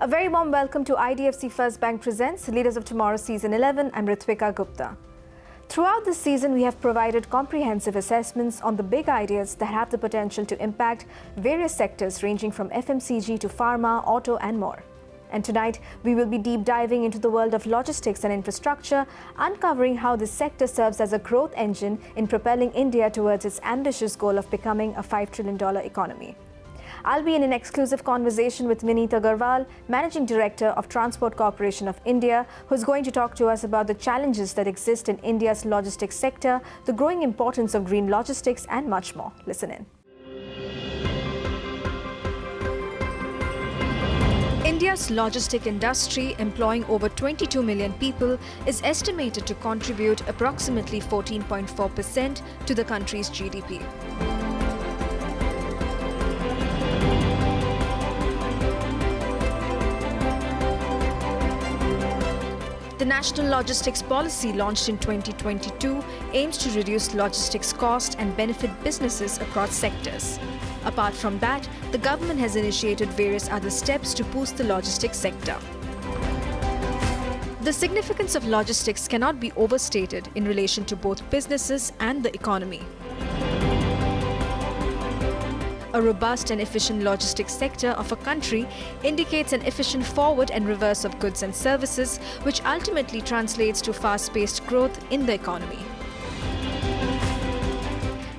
A very warm welcome to IDFC First Bank Presents Leaders of Tomorrow Season 11. I'm Ritwika Gupta. Throughout this season, we have provided comprehensive assessments on the big ideas that have the potential to impact various sectors ranging from FMCG to pharma, auto and more. And tonight, we will be deep diving into the world of logistics and infrastructure, uncovering how this sector serves as a growth engine in propelling India towards its ambitious goal of becoming a $5 trillion economy. I'll be in an exclusive conversation with Vineet Agarwal, Managing Director of Transport Corporation of India, who's going to talk to us about the challenges that exist in India's logistics sector, the growing importance of green logistics, and much more. Listen in. India's logistic industry, employing over 22 million people, is estimated to contribute approximately 14.4% to the country's GDP. The National Logistics Policy, launched in 2022, aims to reduce logistics costs and benefit businesses across sectors. Apart from that, the government has initiated various other steps to boost the logistics sector. The significance of logistics cannot be overstated in relation to both businesses and the economy. A robust and efficient logistics sector of a country indicates an efficient forward and reverse of goods and services, which ultimately translates to fast-paced growth in the economy.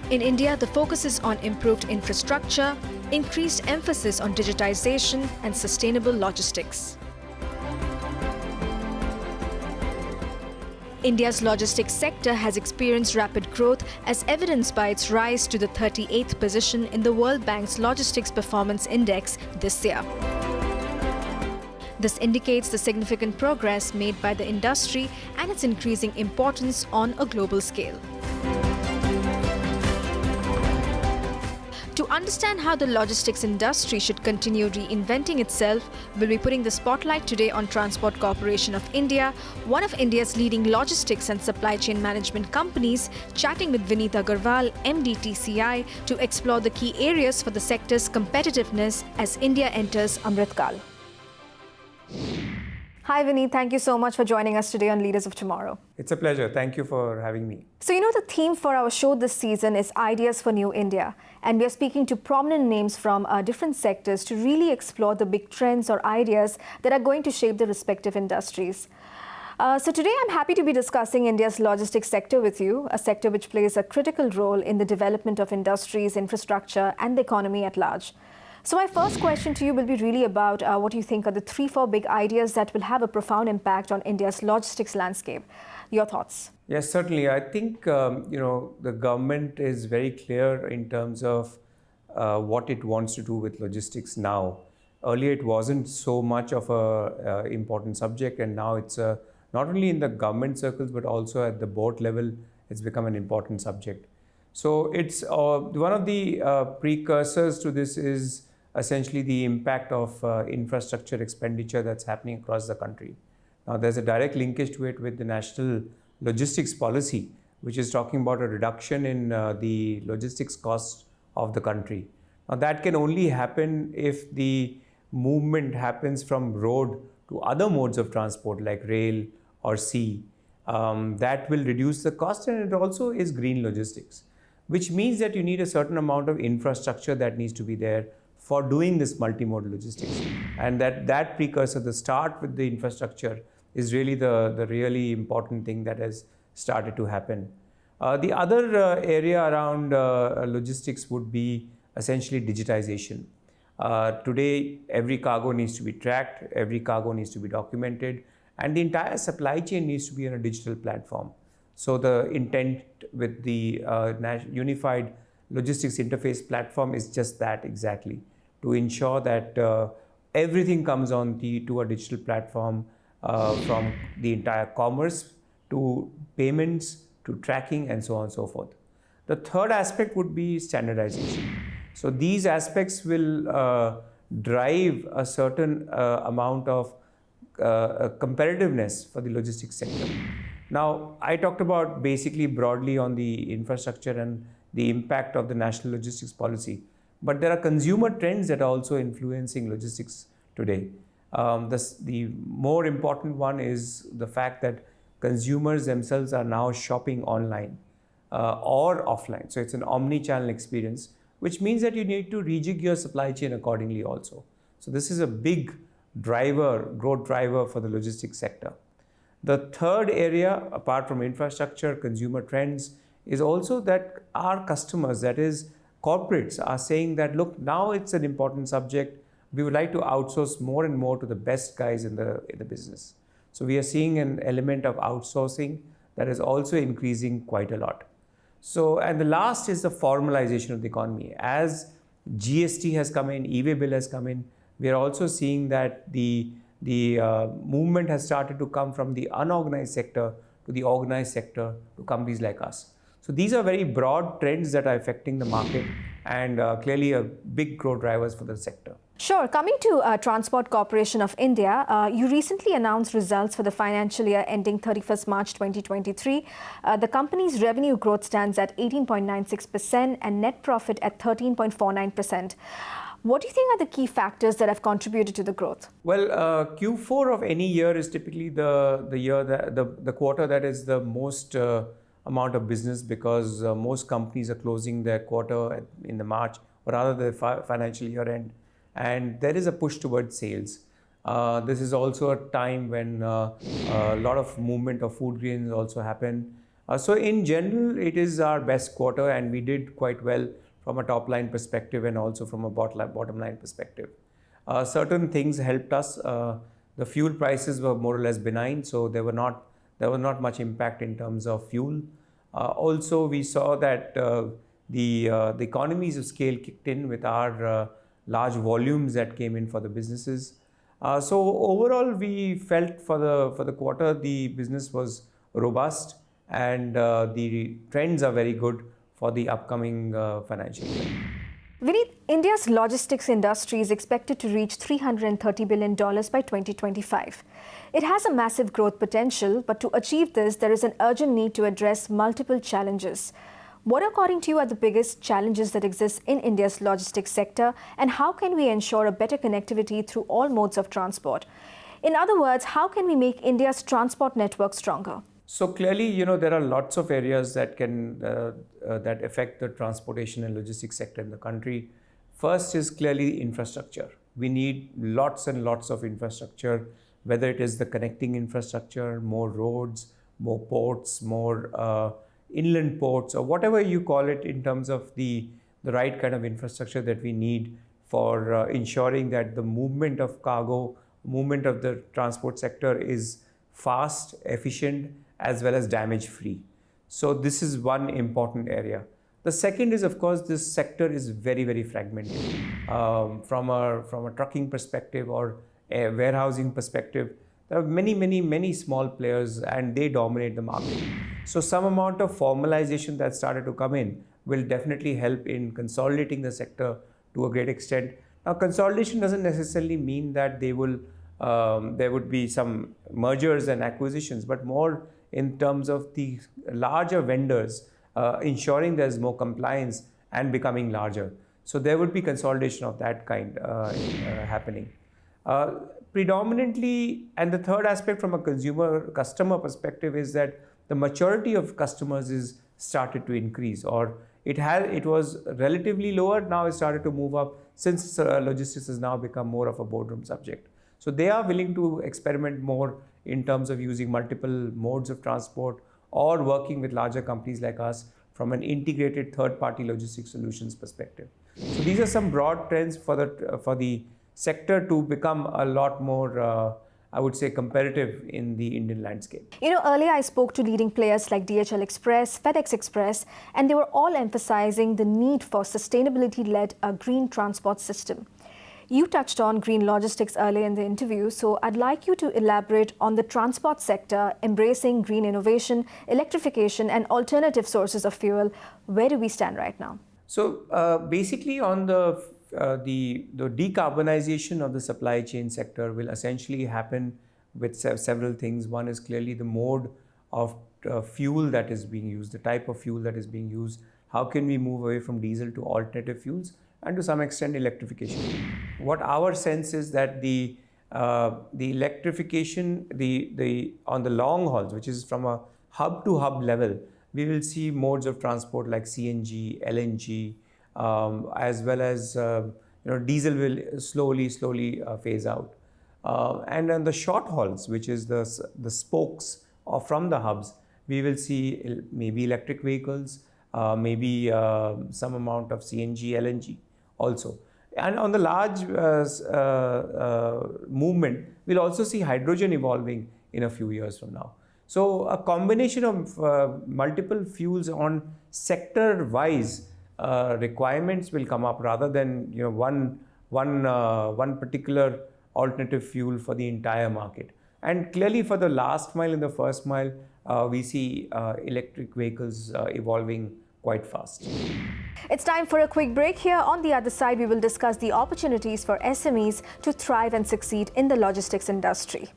In India, the focus is on improved infrastructure, increased emphasis on digitization, and sustainable logistics. India's logistics sector has experienced rapid growth, as evidenced by its rise to the 38th position in the World Bank's Logistics Performance Index this year. This indicates the significant progress made by the industry and its increasing importance on a global scale. To understand how the logistics industry should continue reinventing itself, we'll be putting the spotlight today on Transport Corporation of India, one of India's leading logistics and supply chain management companies, chatting with Vineet Agarwal, MD TCI, to explore the key areas for the sector's competitiveness as India enters Amrit Kal. Hi Vineet, thank you so much for joining us today on Leaders of Tomorrow. It's a pleasure. Thank you for having me. So the theme for our show this season is Ideas for New India. And we are speaking to prominent names from different sectors to really explore the big trends or ideas that are going to shape the respective industries. So today I'm happy to be discussing India's logistics sector with you, a sector which plays a critical role in the development of industries, infrastructure, and the economy at large. So my first question to you will be really about what you think are the 3-4 big ideas that will have a profound impact on India's logistics landscape. Your thoughts? Yes, certainly. I think the government is very clear in terms of what it wants to do with logistics now. Earlier, it wasn't so much of a important subject, and now it's not only in the government circles but also at the board level, it's become an important subject. So it's one of the precursors to this is essentially the impact of infrastructure expenditure that's happening across the country. Now, there's a direct linkage to it with the National Logistics Policy, which is talking about a reduction in the logistics costs of the country. Now, that can only happen if the movement happens from road to other modes of transport like rail or sea. That will reduce the cost, and it also is green logistics, which means that you need a certain amount of infrastructure that needs to be there for doing this multimodal logistics. And that precursor, the start with the infrastructure, is really the really important thing that has started to happen. The other area around logistics would be essentially digitization. Today, every cargo needs to be tracked, every cargo needs to be documented, and the entire supply chain needs to be on a digital platform. So the intent with the Unified Logistics Interface Platform is just that exactly, to ensure that everything comes on to a digital platform, from the entire commerce to payments to tracking and so on and so forth. The third aspect would be standardization. So these aspects will drive a certain amount of competitiveness for the logistics sector. Now, I talked about basically broadly on the infrastructure and the impact of the National Logistics Policy. But there are consumer trends that are also influencing logistics today. The more important one is the fact that consumers themselves are now shopping online or offline. So it's an omni-channel experience, which means that you need to rejig your supply chain accordingly also. So this is a big growth driver for the logistics sector. The third area, apart from infrastructure, consumer trends, is also that our customers, that is corporates, are saying that, look, now it's an important subject. We would like to outsource more and more to the best guys in the business. So we are seeing an element of outsourcing that is also increasing quite a lot. So, and the last is the formalization of the economy. As GST has come in, e-way bill has come in, we are also seeing that the movement has started to come from the unorganized sector to the organized sector to companies like us. So these are very broad trends that are affecting the market and clearly a big growth drivers for the sector. Sure. Coming to Transport Corporation of India, you recently announced results for the financial year ending 31st March 2023. The company's revenue growth stands at 18.96% and net profit at 13.49%. What do you think are the key factors that have contributed to the growth? Well, Q4 of any year is typically the quarter that is the most amount of business, because most companies are closing their quarter in the March, or rather the financial year end, and there is a push towards sales. This is also a time when a lot of movement of food grains also happen. So in general, it is our best quarter, and we did quite well from a top line perspective and also from a bottom line perspective. Certain things helped us. The fuel prices were more or less benign, so there was not much impact in terms of fuel. Also, we saw that the economies of scale kicked in with our large volumes that came in for the businesses. So overall, we felt for the quarter the business was robust, and the trends are very good for the upcoming financial year. Vineet, India's logistics industry is expected to reach $330 billion by 2025. It has a massive growth potential, but to achieve this, there is an urgent need to address multiple challenges. What, according to you, are the biggest challenges that exist in India's logistics sector, and how can we ensure a better connectivity through all modes of transport? In other words, how can we make India's transport network stronger? So clearly, there are lots of areas that can that affect the transportation and logistics sector in the country. First is clearly infrastructure. We need lots and lots of infrastructure, whether it is the connecting infrastructure, more roads, more ports, more inland ports, or whatever you call it, in terms of the right kind of infrastructure that we need for ensuring that the movement of cargo, movement of the transport sector is fast, efficient, as well as damage-free. So this is one important area. The second is, of course, this sector is very, very fragmented. From a trucking perspective or a warehousing perspective, there are many small players, and they dominate the market. So some amount of formalization that started to come in will definitely help in consolidating the sector to a great extent. Now, consolidation doesn't necessarily mean that there would be some mergers and acquisitions, but more in terms of the larger vendors ensuring there's more compliance and becoming larger. So there would be consolidation of that kind happening. Predominantly, and the third aspect from a customer perspective is that the maturity of customers is started to increase, or it was relatively lower, now it started to move up, since logistics has now become more of a boardroom subject. So they are willing to experiment more in terms of using multiple modes of transport or working with larger companies like us from an integrated third-party logistics solutions perspective. So these are some broad trends for the sector to become a lot more, I would say, competitive in the Indian landscape. Earlier I spoke to leading players like DHL Express, FedEx Express, and they were all emphasizing the need for sustainability-led green transport system. You touched on green logistics earlier in the interview, so I'd like you to elaborate on the transport sector embracing green innovation, electrification, and alternative sources of fuel. Where do we stand right now? So basically, on the decarbonization of the supply chain sector will essentially happen with several things. One is clearly the mode of fuel that is being used, the type of fuel that is being used. How can we move away from diesel to alternative fuels, and to some extent electrification? What our sense is that the the electrification, the on the long hauls, which is from a hub to hub level, we will see modes of transport like CNG, LNG, as well as diesel will slowly phase out. And on the short hauls, which is the spokes or from the hubs, we will see maybe electric vehicles, maybe some amount of CNG, LNG also. And on the large movement, we'll also see hydrogen evolving in a few years from now. So a combination of multiple fuels on sector-wise requirements will come up rather than one particular alternative fuel for the entire market. And clearly for the last mile and the first mile, we see electric vehicles evolving quite fast. It's time for a quick break. Here on the other side, we will discuss the opportunities for SMEs to thrive and succeed in the logistics industry.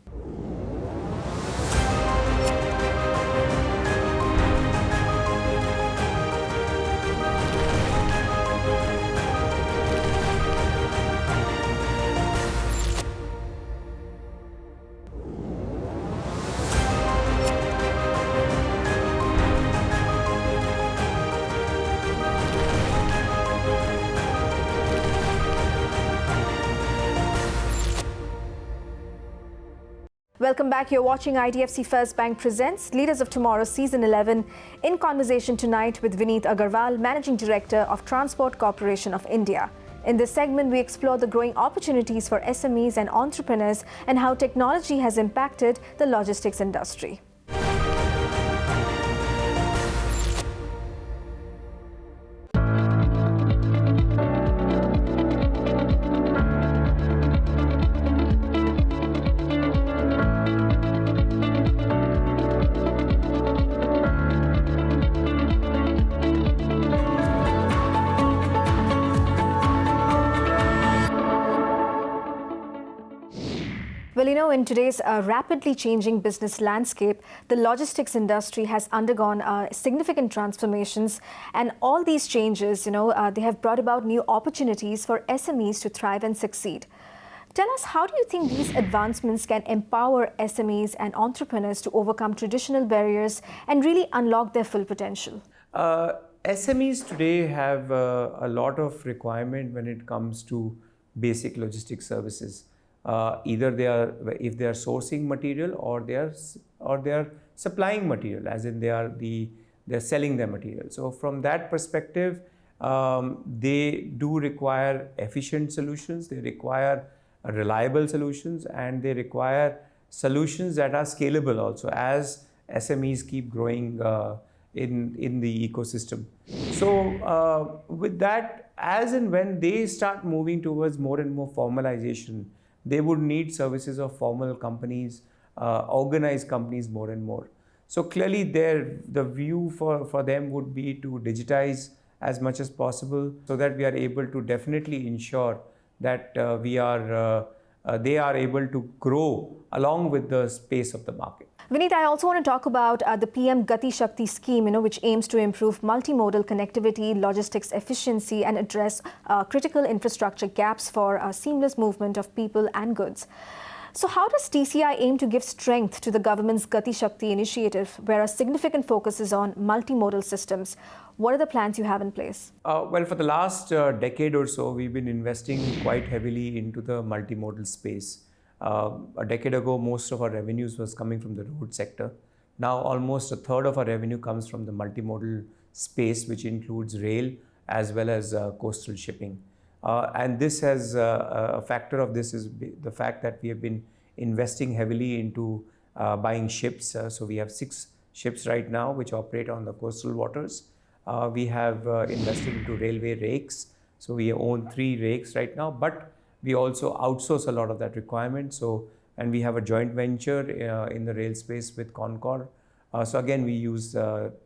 Welcome back. You're watching IDFC First Bank Presents Leaders of Tomorrow Season 11 in conversation tonight with Vineet Agarwal, Managing Director of Transport Corporation of India. In this segment, we explore the growing opportunities for SMEs and entrepreneurs and how technology has impacted the logistics industry. Well, in today's rapidly changing business landscape, the logistics industry has undergone significant transformations, and all these changes, they have brought about new opportunities for SMEs to thrive and succeed. Tell us, how do you think these advancements can empower SMEs and entrepreneurs to overcome traditional barriers and really unlock their full potential? SMEs today have a lot of requirement when it comes to basic logistics services. Either if they are sourcing material or they are supplying material, as in they are selling their material. So from that perspective, they do require efficient solutions, they require reliable solutions, and they require solutions that are scalable also as SMEs keep growing in the ecosystem. So with that, as and when they start moving towards more and more formalization, they would need services of formal companies, organized companies more and more. So clearly the view for them would be to digitize as much as possible so that we are able to definitely ensure that they are able to grow along with the space of the market. Vineet, I also want to talk about the PM Gati Shakti scheme, which aims to improve multimodal connectivity, logistics efficiency, and address critical infrastructure gaps for seamless movement of people and goods. So how does TCI aim to give strength to the government's Gati Shakti initiative, where a significant focus is on multimodal systems? What are the plans you have in place? Well, for the last decade or so, we've been investing quite heavily into the multimodal space. A decade ago, most of our revenues was coming from the road sector. Now, almost a third of our revenue comes from the multimodal space, which includes rail as well as coastal shipping. And this has a factor of this is the fact that we have been investing heavily into buying ships. So we have 6 ships right now which operate on the coastal waters. We have invested into railway rakes. So we own 3 rakes right now, but we also outsource a lot of that requirement. And we have a joint venture in the rail space with Concor. So again, we use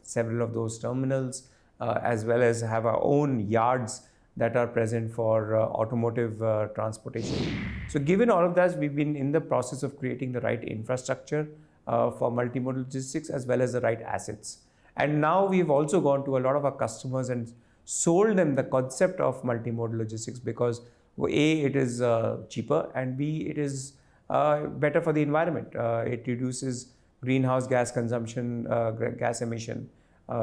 several of those terminals as well as have our own yards that are present for automotive transportation. So given all of that, we've been in the process of creating the right infrastructure for multimodal logistics as well as the right assets. And now we've also gone to a lot of our customers and sold them the concept of multimodal logistics because A, it is cheaper, and B, it is better for the environment. It reduces greenhouse gas consumption, gas emission.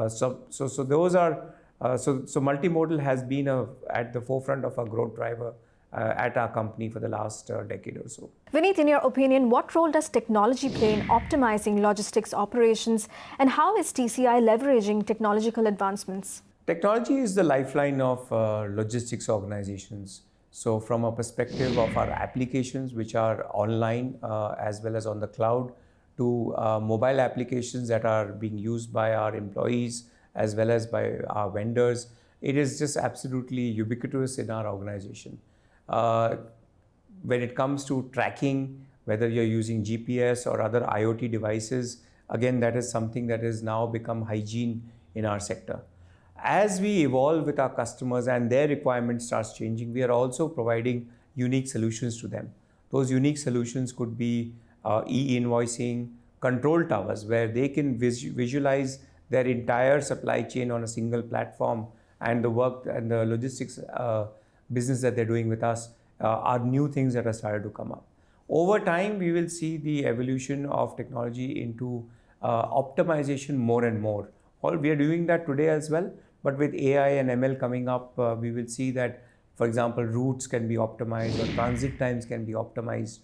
So those are so multimodal has been at the forefront of a growth driver at our company for the last decade or so. Vineet, in your opinion, what role does technology play in optimizing logistics operations, and how is TCI leveraging technological advancements? Technology is the lifeline of logistics organizations. So from a perspective of our applications, which are online as well as on the cloud, to mobile applications that are being used by our employees as well as by our vendors, it is just absolutely ubiquitous in our organization. When it comes to tracking, whether you're using GPS or other IoT devices, again, that is something that has now become hygiene in our sector. As we evolve with our customers and their requirements starts changing, we are also providing unique solutions to them. Those unique solutions could be e-invoicing, control towers, where they can visualize their entire supply chain on a single platform, and the work and the logistics business that they're doing with us are new things that are started to come up. Over time, we will see the evolution of technology into optimization more and more. We are doing that today as well, but with AI and ML coming up, we will see that, for example, routes can be optimized or transit times can be optimized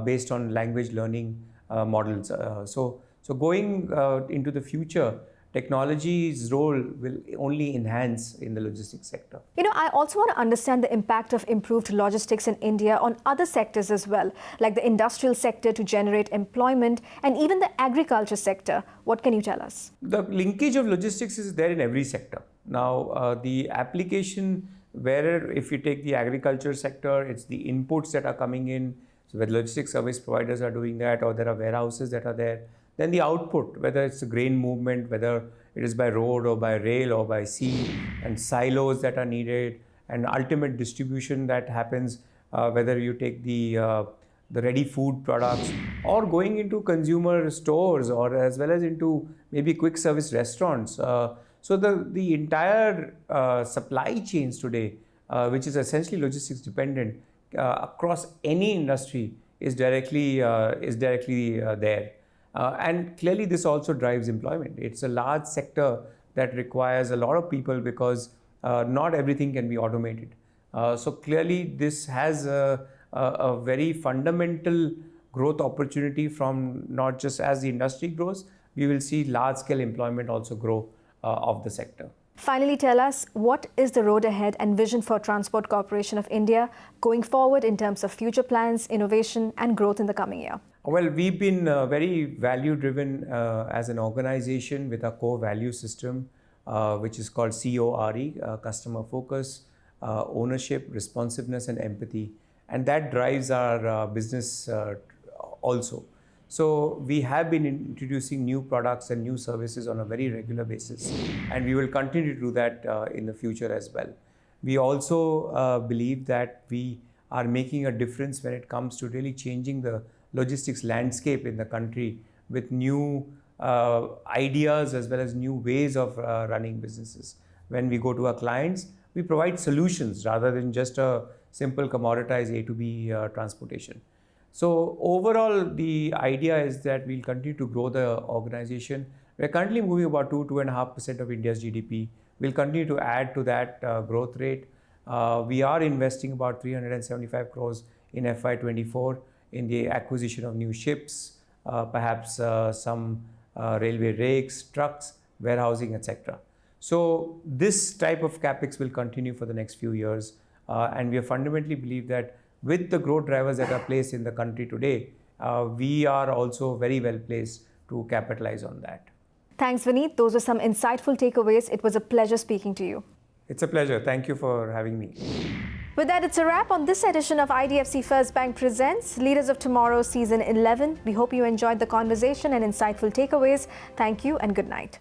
based on language learning models. So going into the future, technology's role will only enhance in the logistics sector. I also want to understand the impact of improved logistics in India on other sectors as well, like the industrial sector to generate employment and even the agriculture sector. What can you tell us? The linkage of logistics is there in every sector. Now, the application where if you take the agriculture sector, it's the inputs that are coming in. So whether logistics service providers are doing that or there are warehouses that are there. Then the output, whether it's the grain movement, whether it is by road or by rail or by sea, and silos that are needed, and ultimate distribution that happens, whether you take the ready food products or going into consumer stores or as well as into maybe quick service restaurants. So the entire supply chains today, which is essentially logistics dependent across any industry, is directly there. And clearly this also drives employment. It's a large sector that requires a lot of people because not everything can be automated. So clearly this has a very fundamental growth opportunity from not just as the industry grows, we will see large scale employment also grow of the sector. Finally, tell us, what is the road ahead and vision for Transport Corporation of India going forward in terms of future plans, innovation and growth in the coming year? Well, we've been very value-driven as an organization with our core value system, which is called CORE, customer focus, ownership, responsiveness, and empathy. And that drives our business also. So we have been introducing new products and new services on a very regular basis, and we will continue to do that in the future as well. We also believe that we are making a difference when it comes to really changing the logistics landscape in the country with new ideas as well as new ways of running businesses. When we go to our clients, we provide solutions rather than just a simple commoditized A to B transportation. So overall, the idea is that we'll continue to grow the organization. We're currently moving about 2.5% of India's GDP. We'll continue to add to that growth rate. We are investing about 375 crores in FY24 in the acquisition of new ships, perhaps some railway rakes, trucks, warehousing, etc. So this type of capex will continue for the next few years, and we fundamentally believe that with the growth drivers that are placed in the country today, we are also very well placed to capitalize on that. Thanks, Vineet. Those were some insightful takeaways. It was a pleasure speaking to you. It's a pleasure. Thank you for having me. With that, it's a wrap on this edition of IDFC First Bank Presents Leaders of Tomorrow Season 11. We hope you enjoyed the conversation and insightful takeaways. Thank you and good night.